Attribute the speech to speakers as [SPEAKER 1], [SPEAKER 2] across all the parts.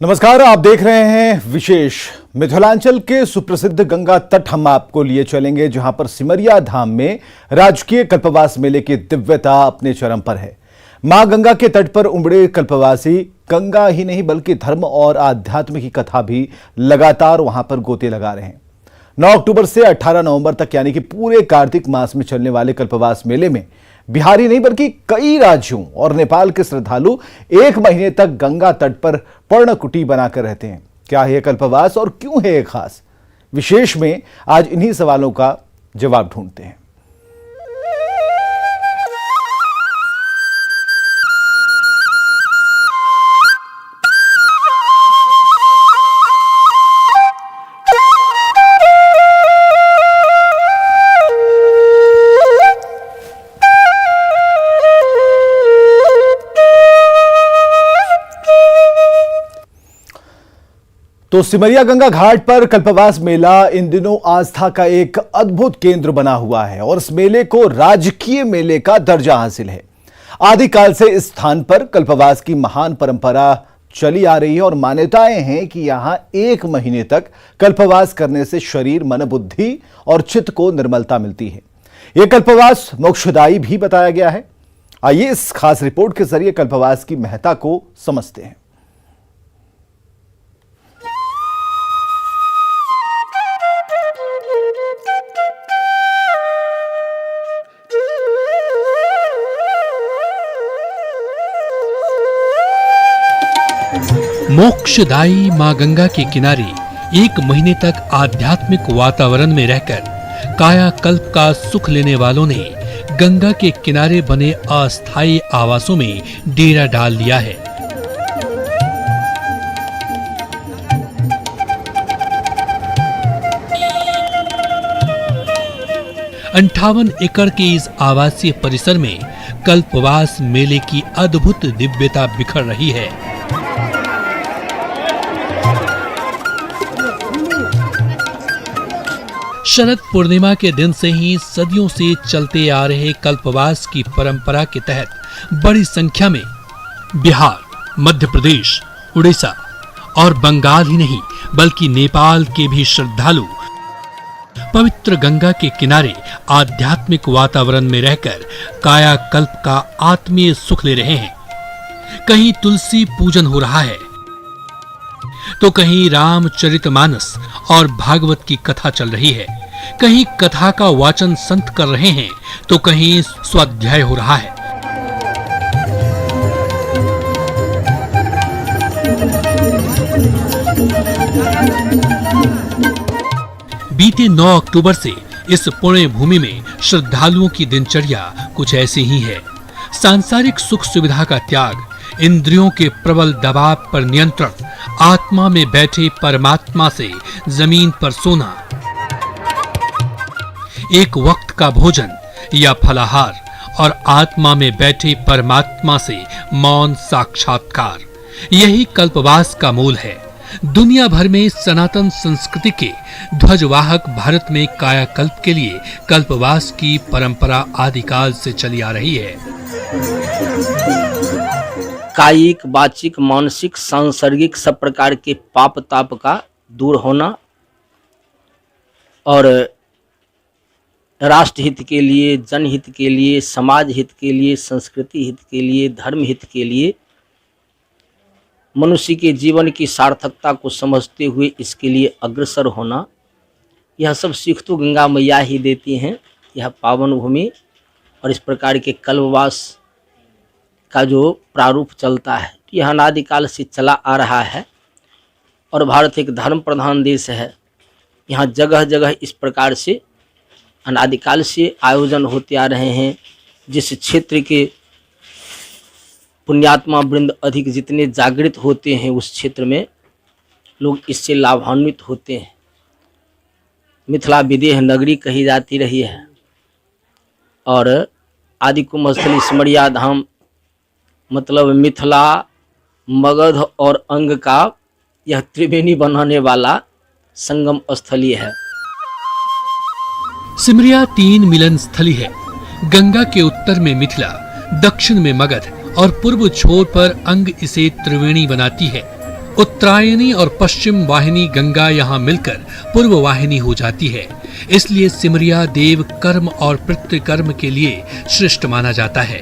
[SPEAKER 1] नमस्कार, आप देख रहे हैं विशेष। मिथिलांचल के सुप्रसिद्ध गंगा तट हम आपको लिए चलेंगे, जहां पर सिमरिया धाम में राजकीय कल्पवास मेले की दिव्यता अपने चरम पर है। मां गंगा के तट पर उमड़े कल्पवासी गंगा ही नहीं बल्कि धर्म और आध्यात्म की कथा भी लगातार वहां पर गोते लगा रहे हैं। 9 अक्टूबर से 18 नवंबर तक यानी कि पूरे कार्तिक मास में चलने वाले कल्पवास मेले में बिहारी नहीं बल्कि कई राज्यों और नेपाल के श्रद्धालु 1 महीने तक गंगा तट पर पर्णकुटी बनाकर रहते हैं। क्या है कल्पवास और क्यों है ये खास? विशेष में आज इन्हीं सवालों का जवाब ढूंढते हैं। तो सिमरिया गंगा घाट पर कल्पवास मेला इन दिनों आस्था का एक अद्भुत केंद्र बना हुआ है और इस मेले को राजकीय मेले का दर्जा हासिल है। आदिकाल से इस स्थान पर कल्पवास की महान परंपरा चली आ रही है और मान्यताएं हैं कि यहां 1 महीने तक कल्पवास करने से शरीर, मन, बुद्धि और चित्त को निर्मलता मिलती है। यह कल्पवास मोक्षदायी भी बताया गया है। आइए इस खास रिपोर्ट के जरिए कल्पवास की महत्ता को समझते हैं।
[SPEAKER 2] मोक्षदायी मां गंगा के किनारे 1 महीने तक आध्यात्मिक वातावरण में रहकर कायाकल्प का सुख लेने वालों ने गंगा के किनारे बने अस्थायी आवासों में डेरा डाल लिया है। अंठावन एकड़ के इस आवासीय परिसर में कल्पवास मेले की अद्भुत दिव्यता बिखर रही है। शरद पूर्णिमा के दिन से ही सदियों से चलते आ रहे कल्पवास की परंपरा के तहत बड़ी संख्या में बिहार, मध्य प्रदेश, उड़ीसा और बंगाल ही नहीं बल्कि नेपाल के भी श्रद्धालु पवित्र गंगा के किनारे आध्यात्मिक वातावरण में रहकर कायाकल्प का आत्मीय सुख ले रहे हैं। कहीं तुलसी पूजन हो रहा है तो कहीं रामचरितमानस और भागवत की कथा चल रही है, कहीं कथा का वाचन संत कर रहे हैं तो कहीं स्वाध्याय हो रहा है। बीते 9 अक्टूबर से इस पुण्य भूमि में श्रद्धालुओं की दिनचर्या कुछ ऐसी ही है। सांसारिक सुख सुविधा का त्याग, इंद्रियों के प्रबल दबाव पर नियंत्रण, आत्मा में बैठे परमात्मा से जमीन पर सोना, एक वक्त का भोजन या फलाहार और आत्मा में बैठे परमात्मा से मौन साक्षात्कार, यही कल्पवास का मूल है। दुनिया भर में सनातन संस्कृति के ध्वजवाहक भारत में कायाकल्प के लिए कल्पवास की परंपरा आदिकाल से चली आ रही है।
[SPEAKER 3] कायिक, वाचिक, मानसिक, सांसर्गिक सब प्रकार के पाप ताप का दूर होना और राष्ट्र हित के लिए, जनहित के लिए, समाज हित के लिए, संस्कृति हित के लिए, धर्म हित के लिए, मनुष्य के जीवन की सार्थकता को समझते हुए इसके लिए अग्रसर होना, यह सब सीख तो गंगा मैया ही देती हैं। यह पावन भूमि और इस प्रकार के कल्पवास का जो प्रारूप चलता है यह अनादिकाल से चला आ रहा है और भारत एक धर्म प्रधान देश है। यहाँ जगह जगह इस प्रकार से अनादिकाल से आयोजन होते आ रहे हैं। जिस क्षेत्र के पुण्यात्मा वृंद अधिक जितने जागृत होते हैं उस क्षेत्र में लोग इससे लाभान्वित होते हैं। मिथिला विदेह नगरी कही जाती रही है और आदिकुंभ स्थली सिमरिया धाम मतलब मिथिला, मगध और अंग का यह त्रिवेणी बनाने वाला संगम स्थली है।
[SPEAKER 2] सिमरिया 3 मिलन स्थली है। गंगा के उत्तर में मिथिला, दक्षिण में मगध और पूर्व छोर पर अंग इसे त्रिवेणी बनाती है। उत्तरायणी और पश्चिम वाहिनी गंगा यहाँ मिलकर पूर्व वाहिनी हो जाती है। इसलिए सिमरिया देव कर्म और पितृकर्म के लिए श्रेष्ठ माना जाता है।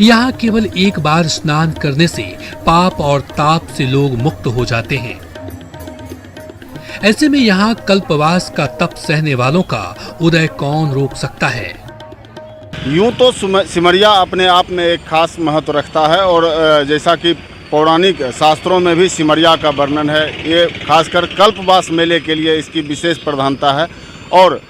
[SPEAKER 2] यहाँ केवल एक बार स्नान करने से पाप और ताप से लोग मुक्त हो जाते हैं। ऐसे में यहाँ कल्पवास का तप सहने वालों का उदय कौन रोक सकता है।
[SPEAKER 4] यूं तो सिमरिया अपने आप में एक खास महत्व रखता है और जैसा कि पौराणिक शास्त्रों में भी सिमरिया का वर्णन है। ये खासकर कल्पवास मेले के लिए इसकी विशेष प्रधानता है। और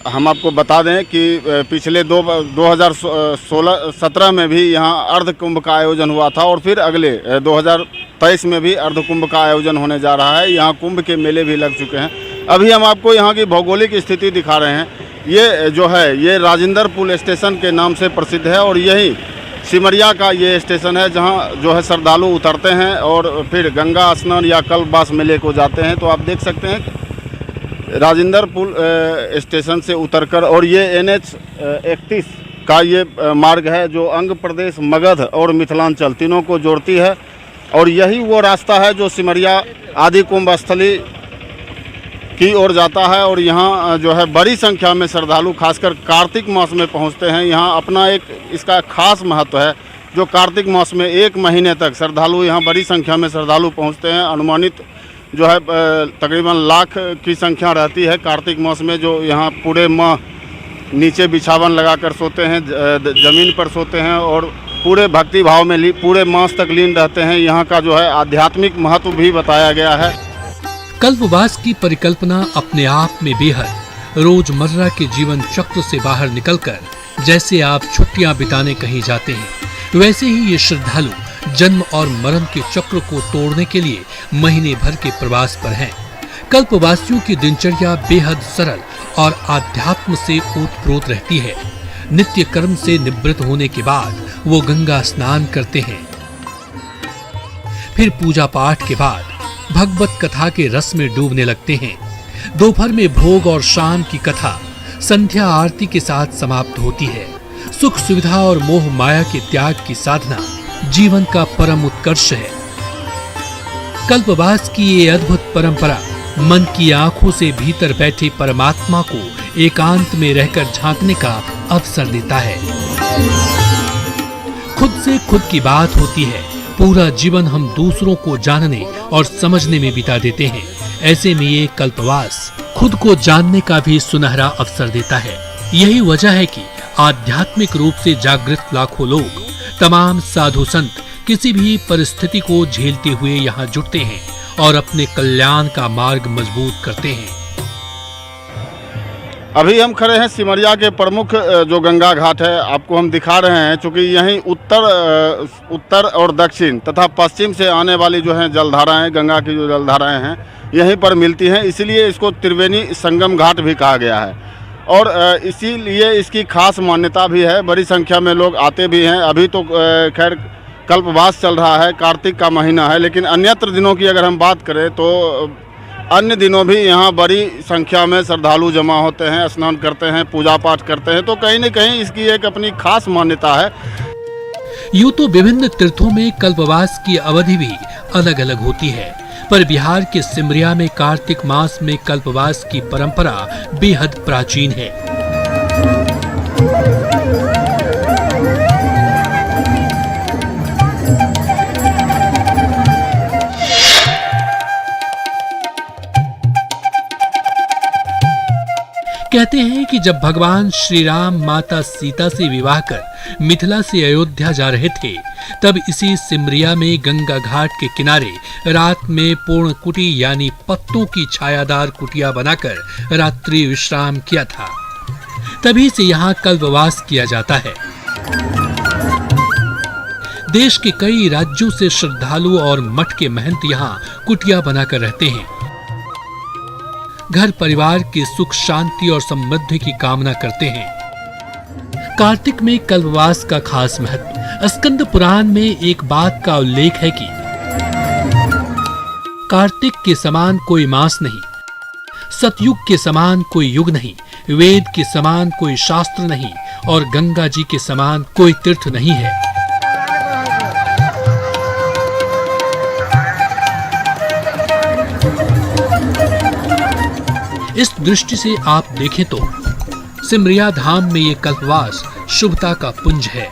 [SPEAKER 4] हम आपको बता दें कि पिछले 2017 में भी यहाँ अर्ध कुंभ का आयोजन हुआ था और फिर अगले 2023 में भी अर्ध कुंभ का आयोजन होने जा रहा है। यहाँ कुंभ के मेले भी लग चुके हैं। अभी हम आपको यहाँ की भौगोलिक स्थिति दिखा रहे हैं। ये जो है ये राजेंद्र पुल स्टेशन के नाम से प्रसिद्ध है और यही सिमरिया का ये स्टेशन है जहाँ जो है श्रद्धालु उतरते हैं और फिर गंगा स्नान या कल्पवास मेले को जाते हैं। तो आप देख सकते हैं राजेंद्र पुल स्टेशन से उतरकर, और ये NH 31 का ये मार्ग है जो अंग प्रदेश, मगध और मिथिलांचल तीनों को जोड़ती है। और यही वो रास्ता है जो सिमरिया आदि कुंभ स्थली की ओर जाता है। और यहाँ जो है बड़ी संख्या में श्रद्धालु खासकर कार्तिक मास में पहुँचते हैं। यहाँ अपना एक इसका खास महत्व है जो कार्तिक मास में 1 महीने तक श्रद्धालु यहाँ बड़ी संख्या में श्रद्धालु पहुँचते हैं। अनुमानित जो है तकरीबन लाख की संख्या रहती है कार्तिक मास में, जो यहाँ पूरे माह नीचे बिछावन लगाकर सोते हैं, ज़मीन पर सोते हैं और पूरे भक्ति भाव में पूरे मास तक लीन रहते हैं। यहाँ का जो है आध्यात्मिक महत्व भी बताया गया है।
[SPEAKER 2] कल्पवास की परिकल्पना अपने आप में बेहद रोजमर्रा के जीवन चक्र से बाहर निकलकर जैसे आप छुट्टियां बिताने कहीं जाते हैं, वैसे ही ये श्रद्धालु जन्म और मरण के चक्र को तोड़ने के लिए महीने भर के प्रवास पर हैं। कल्पवासियों की दिनचर्या बेहद सरल और आध्यात्म से ओतप्रोत रहती है। नित्य कर्म से निवृत्त होने के बाद वो गंगा स्नान करते हैं। फिर पूजा पाठ के बाद भगवत कथा के रस में डूबने लगते हैं। दोपहर में भोग और शाम की कथा संध्या आरती के साथ समाप्त होती है। सुख सुविधा और मोह माया के त्याग की साधना जीवन का परम उत्कर्ष है। कल्पवास की ये अद्भुत परंपरा मन की आंखों से भीतर बैठे परमात्मा को एकांत में रहकर झांकने का अवसर देता है। खुद से खुद की बात होती है। पूरा जीवन हम दूसरों को जानने और समझने में बिता देते हैं। ऐसे में ये कल्पवास खुद को जानने का भी सुनहरा अवसर देता है। यही वजह है कि आध्यात्मिक रूप से जागृत लाखों लोग, तमाम साधु संत किसी भी परिस्थिति को झेलते हुए यहाँ जुटते हैं और अपने कल्याण का मार्ग मजबूत करते हैं।
[SPEAKER 4] अभी हम खड़े हैं सिमरिया के प्रमुख जो गंगा घाट है, आपको हम दिखा रहे हैं। चूँकि यहीं उत्तर और दक्षिण तथा पश्चिम से आने वाली जो हैं जलधाराएं, गंगा की जो जलधाराएं हैं यहीं पर मिलती हैं, इसलिए इसको त्रिवेणी संगम घाट भी कहा गया है। और इसीलिए इसकी खास मान्यता भी है। बड़ी संख्या में लोग आते भी हैं। अभी तो खैर कल्पवास चल रहा है, कार्तिक का महीना है, लेकिन अन्यत्र दिनों की अगर हम बात करें तो अन्य दिनों भी यहाँ बड़ी संख्या में श्रद्धालु जमा होते हैं, स्नान करते हैं, पूजा पाठ करते हैं। तो कहीं न कहीं इसकी एक अपनी खास मान्यता है।
[SPEAKER 2] यूं तो विभिन्न तीर्थों में कल्पवास की अवधि भी अलग अलग होती है, पर बिहार के सिमरिया में कार्तिक मास में कल्पवास की परंपरा बेहद प्राचीन है। कहते हैं कि जब भगवान श्री राम माता सीता से विवाह कर मिथिला से अयोध्या जा रहे थे, तब इसी सिमरिया में गंगा घाट के किनारे रात में पूर्ण कुटी यानी पत्तों की छायादार कुटिया बनाकर रात्रि विश्राम किया था। तभी से यहाँ कल्पवास किया जाता है। देश के कई राज्यों से श्रद्धालु और मठ के महंत यहाँ कुटिया बनाकर रहते हैं। घर परिवार के सुख शांति और समृद्धि की कामना करते हैं। कार्तिक में कल्पवास का खास महत्व। स्कंद पुराण में एक बात का उल्लेख है कि कार्तिक के समान कोई मास नहीं, सतयुग के समान कोई युग नहीं, वेद के समान कोई शास्त्र नहीं और गंगा जी के समान कोई तीर्थ नहीं है। इस दृष्टि से आप देखें तो सिमरिया धाम में ये कल्पवास शुभता का पुंज है।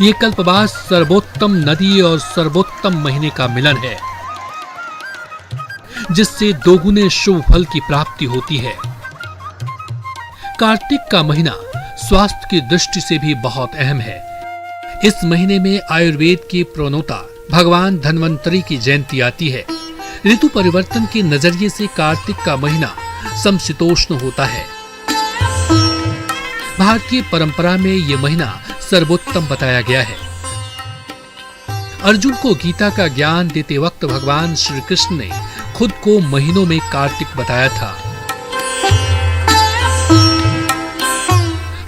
[SPEAKER 2] ये कल्पवास सर्वोत्तम नदी और सर्वोत्तम महीने का मिलन है, जिससे दोगुने शुभ फल की प्राप्ति होती है। कार्तिक का महीना स्वास्थ्य की दृष्टि से भी बहुत अहम है। इस महीने में आयुर्वेद के प्रणेता भगवान धन्वंतरी की जयंती आती है। ऋतु परिवर्तन के नजरिए से कार्तिक का महीना समशीतोष्ण होता है। भारतीय परंपरा में यह महीना सर्वोत्तम बताया गया है। अर्जुन को गीता का ज्ञान देते वक्त भगवान श्री कृष्ण ने खुद को महीनों में कार्तिक बताया था।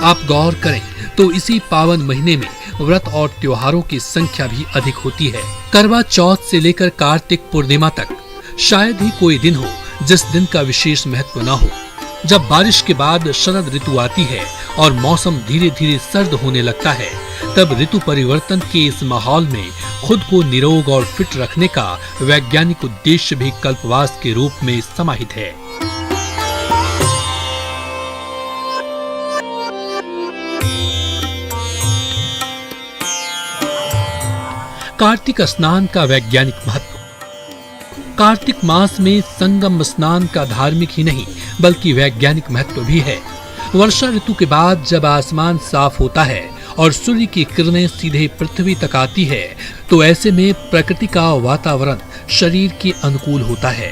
[SPEAKER 2] आप गौर करें तो इसी पावन महीने में व्रत और त्योहारों की संख्या भी अधिक होती है। करवा चौथ से लेकर कार्तिक पूर्णिमा तक शायद ही कोई दिन हो जिस दिन का विशेष महत्व न हो। जब बारिश के बाद शरद ऋतु आती है और मौसम धीरे धीरे सर्द होने लगता है, तब ऋतु परिवर्तन के इस माहौल में खुद को निरोग और फिट रखने का वैज्ञानिक उद्देश्य भी कल्पवास के रूप में समाहित है। कार्तिक स्नान का वैज्ञानिक महत्व। कार्तिक मास में संगम स्नान का धार्मिक ही नहीं बल्कि वैज्ञानिक महत्व भी है। वर्षा ऋतु के बाद जब आसमान साफ होता है और सूर्य की किरणें सीधे पृथ्वी तक आती है, तो ऐसे में प्रकृति का वातावरण शरीर के अनुकूल होता है।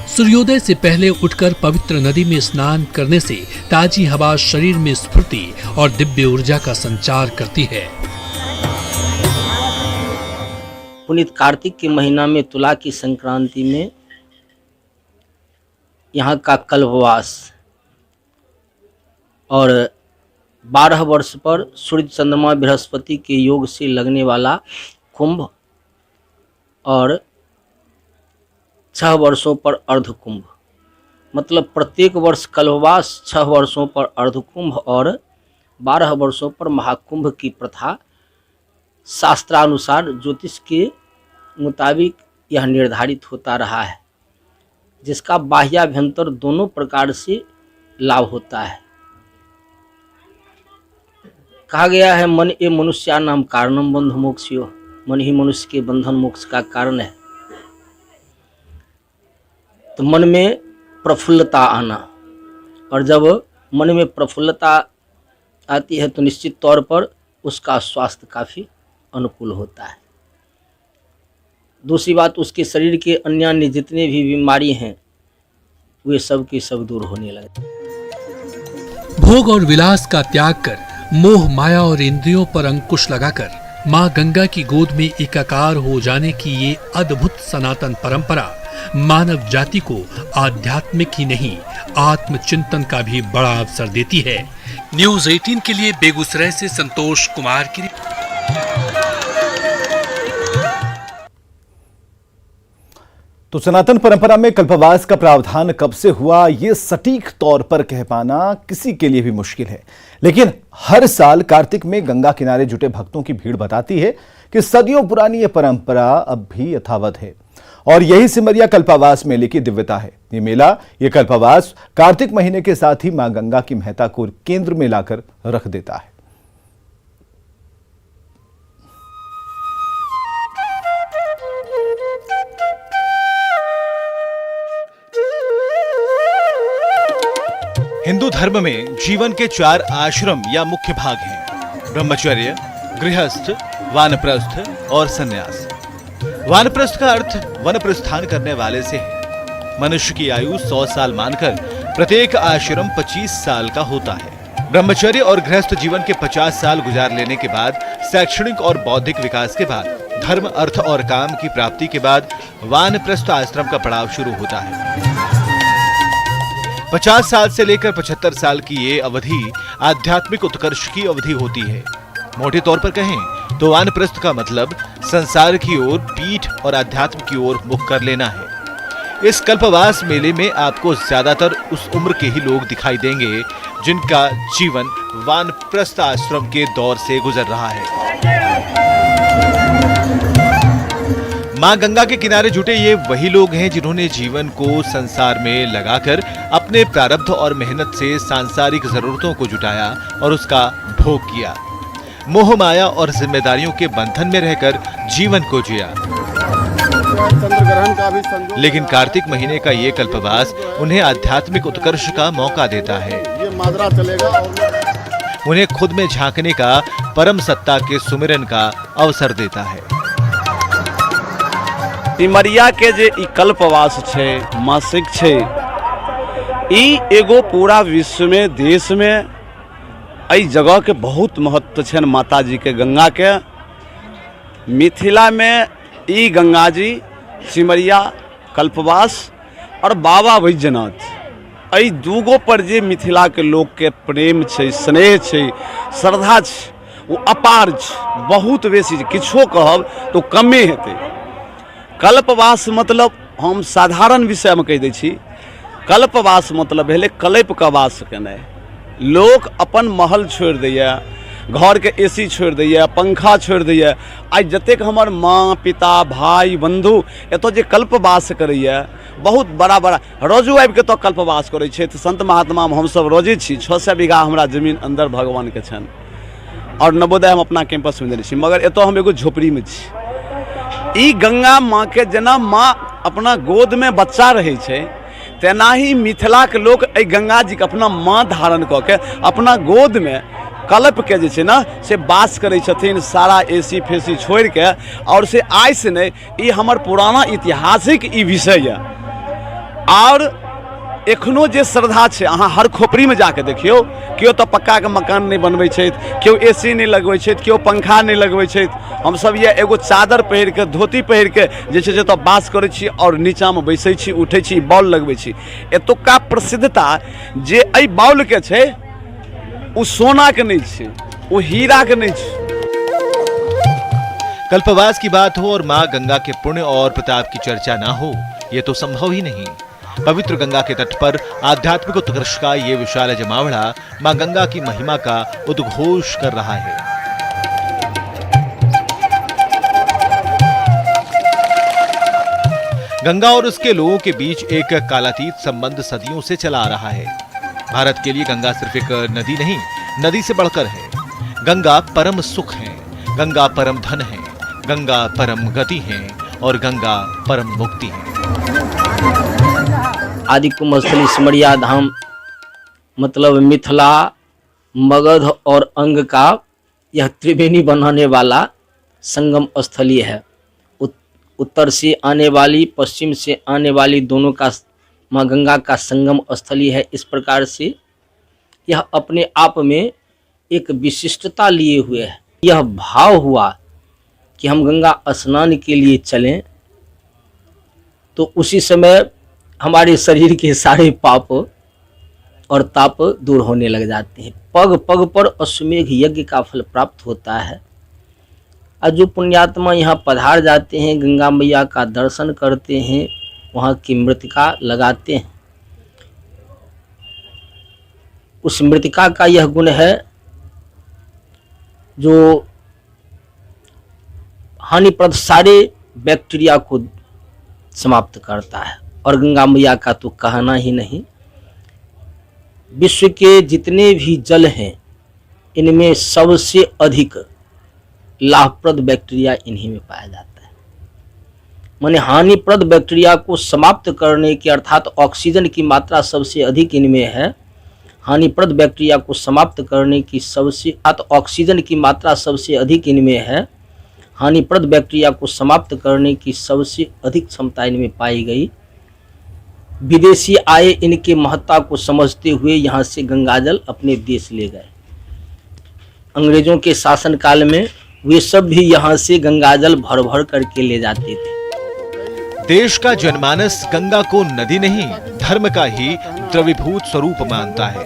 [SPEAKER 2] सूर्योदय से पहले उठकर पवित्र नदी में स्नान करने से ताजी हवा शरीर में स्फूर्ति और दिव्य ऊर्जा का संचार करती है।
[SPEAKER 3] पुनीत कार्तिक के महीना में तुला की संक्रांति में यहाँ का कल्पवास और 12 वर्ष पर सूर्य चंद्रमा बृहस्पति के योग से लगने वाला कुंभ और 6 वर्षों पर अर्ध कुंभ, मतलब प्रत्येक वर्ष कल्पवास, 6 वर्षों पर अर्ध कुंभ और 12 वर्षों पर महाकुंभ की प्रथा शास्त्रानुसार ज्योतिष के मुताबिक यह निर्धारित होता रहा है, जिसका बाह्याभ्यंतर दोनों प्रकार से लाभ होता है। कहा गया है मन ए मनुष्या नाम कारणम बंध मोक्षयो, मन ही मनुष्य के बंधन मोक्ष का कारण है। तो मन में प्रफुल्लता आना, और जब मन में प्रफुल्लता आती है तो निश्चित तौर पर उसका स्वास्थ्य काफ़ी अनुकूल होता है। दूसरी बात, उसके शरीर के अन्य जितने भी बीमारी हैं वे सब के सब दूर होने लगे।
[SPEAKER 2] भोग और विलास का त्याग कर मोह माया और इंद्रियों पर अंकुश लगाकर माँ गंगा की गोद में एकाकार हो जाने की ये अद्भुत सनातन परंपरा मानव जाति को आध्यात्मिक ही नहीं आत्मचिंतन का भी बड़ा अवसर देती है। न्यूज़ 18 के लिए बेगूसराय से संतोष कुमार की।
[SPEAKER 1] तो सनातन परंपरा में कल्पवास का प्रावधान कब से हुआ, ये सटीक तौर पर कह पाना किसी के लिए भी मुश्किल है, लेकिन हर साल कार्तिक में गंगा किनारे जुटे भक्तों की भीड़ बताती है कि सदियों पुरानी यह परंपरा अब भी यथावत है। और यही सिमरिया कल्पवास मेले की दिव्यता है। ये मेला, ये कल्पवास कार्तिक महीने के साथ ही मां गंगा की महत्ता को केंद्र में लाकर रख देता है। हिंदू धर्म में जीवन के 4 आश्रम या मुख्य भाग हैं: ब्रह्मचर्य, गृहस्थ, वानप्रस्थ और सन्यास। वानप्रस्थ का अर्थ वन प्रस्थान करने वाले से है। मनुष्य की आयु 100 साल मानकर प्रत्येक आश्रम 25 साल का होता है। ब्रह्मचर्य और गृहस्थ जीवन के 50 साल गुजार लेने के बाद, शैक्षणिक और बौद्धिक विकास के बाद, धर्म, अर्थ और काम की प्राप्ति के बाद वानप्रस्थ आश्रम का पड़ाव शुरू होता है। 50 साल से लेकर 75 साल की ये अवधि आध्यात्मिक उत्कर्ष की अवधि होती है। मोटे तौर पर कहें तो वानप्रस्थ का मतलब संसार की ओर पीठ और अध्यात्म की ओर मुख कर लेना है। इस कल्पवास मेले में आपको ज्यादातर उस उम्र के ही लोग दिखाई देंगे जिनका जीवन वानप्रस्थ आश्रम के दौर से गुजर रहा है। मां गंगा के किनारे जुटे ये वही लोग हैं जिन्होंने जीवन को संसार में लगाकर अपने प्रारब्ध और मेहनत से सांसारिक जरूरतों को जुटाया और उसका भोग किया। मोह माया और जिम्मेदारियों के बंधन में रहकर जीवन को जिया।
[SPEAKER 4] चंद्रग्रहण का भी संयोग,
[SPEAKER 1] लेकिन कार्तिक महीने का ये कल्पवास उन्हें आध्यात्मिक उत्कर्ष का मौका देता है।
[SPEAKER 4] ये माजरा चलेगा और
[SPEAKER 1] उन्हें खुद में झांकने का, परम सत्ता के सुमिरन का अवसर देता है।
[SPEAKER 5] सिमरिया के जे ई कल्पवास छे, मासिक छे, ई एगो पूरा विश्व में, देश में एहि जगह के बहुत महत्व छे माता जी के, गंगा के। मिथिला में ई गंगा जी, सिमरिया, कल्पवास और बाबा बैद्यनाथ, एहि दूगो पर जे मिथिला के लोग के प्रेम छे, स्नेह छे, श्रद्धा छे, वो अपार छे, बहुत बेसी छे। किछो कहब तो कमे हेतै। कल्पवास मतलब हम साधारण विषय में कह दै छी, कल्पवास मतलब भेलै कल्प का वास केनाइ। लोग अपन महल छोड़ दैया, घर के एसी छोड़ दैया, पंखा छोड़ दैया। आइ जतेक हमर माँ, पिता, भाई, बंधु एतऽ जे कल्पवास करैया, बहुत बड़ा बड़ा रोजो आबि के तो कल्पवास करै छै। संत महात्मा में हमसब रोजे छी। 600 बीघा हमरा जमीन अंदर भगवान के छनि और नवोदय हम अपना कैंपस में देने छी, मगर एतऽ हम एगो झोपड़ी में छी। ई गंगा माँ के जेना माँ अपना गोद में बच्चा रहे छे, तेनाही मिथिला के लोग एहि गंगा जी के अपना माँ धारण कऽ के अपना गोद में कल्प के जे छै ना से वास करै छथिन, सारा एसी फेसी छोड़ के। और से आइ से नहीं, ई हमर पुराना ऐतिहासिक ई विषय है। और एखनो जे श्रद्धा छै, अहाँ हर खोपड़ी में जाके देखियो, केओ तो पक्का के मकान नहीं बनबै छै, केओ एसी नहीं लगबै छै, केओ पंखा नहीं लगबै छै। हम सब ये एगो चादर पहिर के, धोती पहिर के जे छै से तो वास करै छी और नीचा में बैसै छी, उठै छी, बॉल लगबै छी। एतुका प्रसिद्धता जे एहि बॉल के छै, वो सोना के नहीं छै, वो हीरा के नहीं छै।
[SPEAKER 1] कल्पवास की बात हो और मां गंगा के पुण्य और प्रताप की चर्चा ना हो, ये तो संभव ही नहीं। पवित्र गंगा के तट पर आध्यात्मिक उत्कर्ष का ये विशाल जमावड़ा मां गंगा की महिमा का उद्घोष कर रहा है। गंगा और उसके लोगों के बीच एक कालातीत संबंध सदियों से चला आ रहा है। भारत के लिए गंगा सिर्फ एक नदी नहीं, नदी से बढ़कर है। गंगा परम सुख है, गंगा परम धन है, गंगा परम गति है और गंगा परम मुक्ति है।
[SPEAKER 3] आदि कुंभस्थली सिमरिया धाम मतलब मिथिला, मगध और अंग का यह त्रिवेणी बनाने वाला संगम स्थली है। उत्तर से आने वाली, पश्चिम से आने वाली दोनों का माँ गंगा का संगम स्थली है। इस प्रकार से यह अपने आप में एक विशिष्टता लिए हुए है। यह भाव हुआ कि हम गंगा स्नान के लिए चलें, तो उसी समय हमारे शरीर के सारे पाप और ताप दूर होने लग जाते हैं। पग पग पर अश्वमेघ यज्ञ का फल प्राप्त होता है। और जो पुण्यात्मा यहाँ पधार जाते हैं, गंगा मैया का दर्शन करते हैं, वहाँ की मृतिका लगाते हैं, उस मृतिका का यह गुण है जो हानिप्रद सारे बैक्टीरिया को समाप्त करता है। और गंगा मैया का तो कहना ही नहीं। विश्व के जितने भी जल हैं, इनमें सबसे अधिक लाभप्रद बैक्टीरिया इन्हीं में पाया जाता है। माने हानिप्रद बैक्टीरिया को समाप्त करने की, अर्थात ऑक्सीजन की मात्रा सबसे अधिक इनमें है। हानिप्रद बैक्टीरिया को समाप्त करने की ऑक्सीजन की मात्रा सबसे अधिक इनमें है। हानिप्रद बैक्टीरिया को समाप्त करने की सबसे अधिक क्षमता इनमें पाई गई। विदेशी आए, इनके महत्ता को समझते हुए यहाँ से गंगाजल अपने देश ले गए। अंग्रेजों के शासन काल में वे सब भी यहाँ से गंगाजल भर भर करके ले जाते थे।
[SPEAKER 1] देश का जनमानस गंगा को नदी नहीं, धर्म का ही द्रवीभूत स्वरूप मानता है।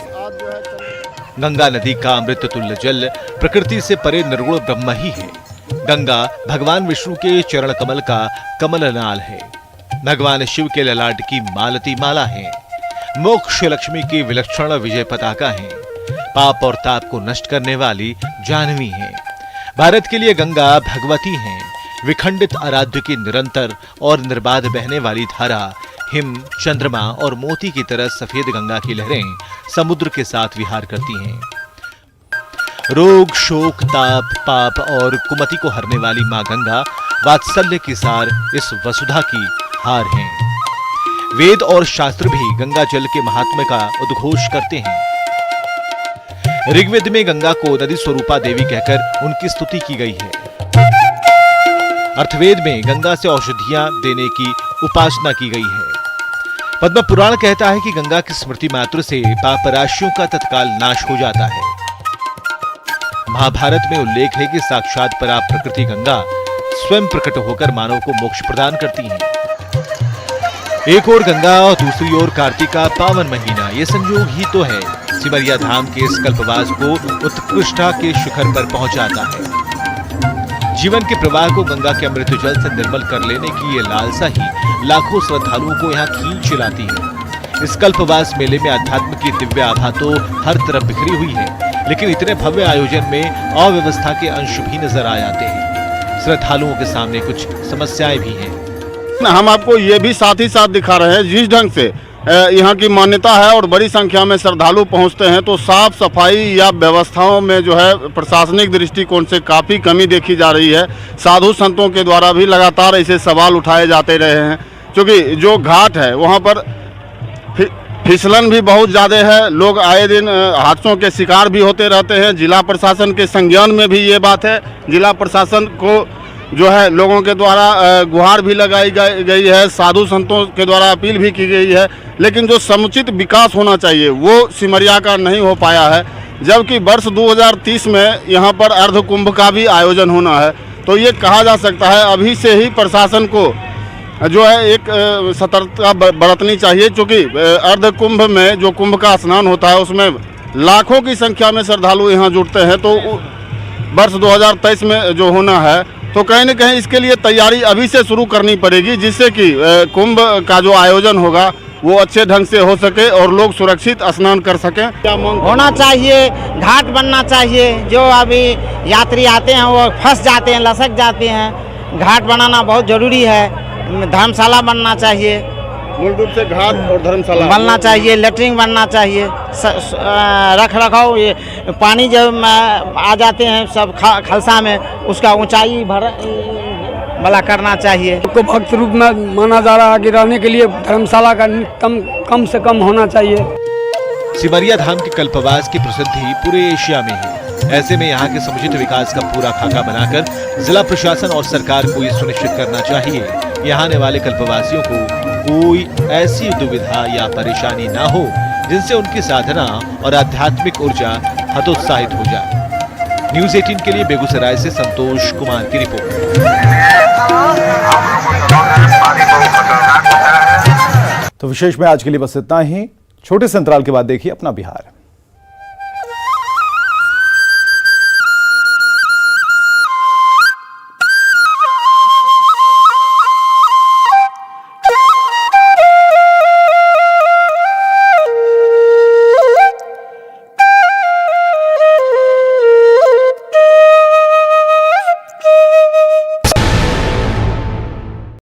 [SPEAKER 1] गंगा नदी का अमृत तुल्य जल प्रकृति से परे निर्गुण ब्रह्म ही है। गंगा भगवान विष्णु के चरण कमल का कमल नाल है। भगवान शिव के ललाट की मालती माला है। मोक्ष लक्ष्मी की विलक्षण विजय पताका है। पाप और ताप को नष्ट करने वाली जानवी है। भारत के लिए गंगा भगवती है। विखंडित आराध्य की निरंतर और निर्बाध बहने वाली धारा, हिम, चंद्रमा और मोती की तरह सफेद गंगा की लहरें समुद्र के साथ विहार करती हैं। रोग, शोक, ताप, पाप और कुमति को हरने वाली मां गंगा वात्सल्य की सार इस वसुधा की हार हैं। वेद और शास्त्र भी गंगा जल के महात्म्य का उद्घोष करते हैं। ऋग्वेद में गंगा को नदी स्वरूपा देवी कहकर उनकी स्तुति की गई है। अर्थवेद में गंगा से औषधियां देने की उपासना की गई है। पद्म पुराण कहता है कि गंगा की स्मृति मात्र से पाप राशियों का तत्काल नाश हो जाता है। महाभारत में उल्लेख है कि साक्षात परा प्रकृति गंगा स्वयं प्रकट होकर मानव को मोक्ष प्रदान करती हैं। एक ओर गंगा और दूसरी ओर कार्तिक का पावन महीना, ये संयोग ही तो है सिमरिया धाम के इस कल्पवास को उत्कृष्टता के शिखर पर पहुंचाता है। जीवन के प्रवाह को गंगा के अमृत जल से निर्मल कर लेने की ये लालसा ही लाखों श्रद्धालुओं को यहाँ खींच लाती है। इस कल्पवास मेले में अध्यात्म की दिव्य आभा तो हर तरफ बिखरी हुई है, लेकिन इतने भव्य आयोजन में अव्यवस्था के अंश भी नजर आ जाते हैं। श्रद्धालुओं के सामने कुछ समस्याएं भी हैं।
[SPEAKER 4] हम आपको ये भी साथ ही साथ दिखा रहे हैं, जिस ढंग से यहाँ की मान्यता है और बड़ी संख्या में श्रद्धालु पहुँचते हैं, तो साफ सफाई या व्यवस्थाओं में जो है प्रशासनिक दृष्टिकोण से काफ़ी कमी देखी जा रही है। साधु संतों के द्वारा भी लगातार ऐसे सवाल उठाए जाते रहे हैं, क्योंकि जो घाट है वहाँ पर फिसलन भी बहुत ज़्यादा है। लोग आए दिन हादसों के शिकार भी होते रहते हैं। जिला प्रशासन के संज्ञान में भी ये बात है। जिला प्रशासन को जो है लोगों के द्वारा गुहार भी लगाई गई है, साधु संतों के द्वारा अपील भी की गई है, लेकिन जो समुचित विकास होना चाहिए वो सिमरिया का नहीं हो पाया है। जबकि वर्ष 2030 में यहाँ पर अर्ध कुंभ का भी आयोजन होना है, तो ये कहा जा सकता है अभी से ही प्रशासन को जो है एक सतर्कता बरतनी चाहिए, क्योंकि अर्ध कुंभ में जो कुंभ का स्नान होता है उसमें लाखों की संख्या में श्रद्धालु यहाँ जुटते हैं। तो वर्ष 2023 में जो होना है, तो कहीं न कहीं इसके लिए तैयारी अभी से शुरू करनी पड़ेगी, जिससे कि कुंभ का जो आयोजन होगा वो अच्छे ढंग से हो सके और लोग सुरक्षित स्नान कर सकें। क्या मांग
[SPEAKER 6] होना चाहिए, घाट बनना चाहिए। जो अभी यात्री आते हैं वो फंस जाते हैं, लसक जाते हैं। घाट बनाना बहुत ज़रूरी है। धर्मशाला बनना चाहिए,
[SPEAKER 4] मूल रूप से घाट और धर्मशाला
[SPEAKER 6] बनना चाहिए, लेटरिन बनना चाहिए, रख रखाव। ये पानी जब आ जाते हैं सब खलसा में, उसका ऊंचाई वाला करना चाहिए।
[SPEAKER 7] को भक्त रूप में माना जा रहा है कि रहने के लिए धर्मशाला का कम से कम होना चाहिए।
[SPEAKER 1] सिमरिया धाम के कल्पवास की प्रसिद्धि पूरे एशिया में है। ऐसे में यहाँ के समुचित विकास का पूरा खाका बनाकर जिला प्रशासन और सरकार को ये सुनिश्चित करना चाहिए, यहाँ आने वाले कल्पवासियों को कोई ऐसी दुविधा या परेशानी ना हो जिनसे उनकी साधना और आध्यात्मिक ऊर्जा हतोत्साहित हो जाए। न्यूज़ 18 के लिए बेगूसराय से संतोष कुमार की रिपोर्ट। तो विशेष में आज के लिए बस इतना ही। छोटे से अंतराल के बाद देखिए अपना बिहार।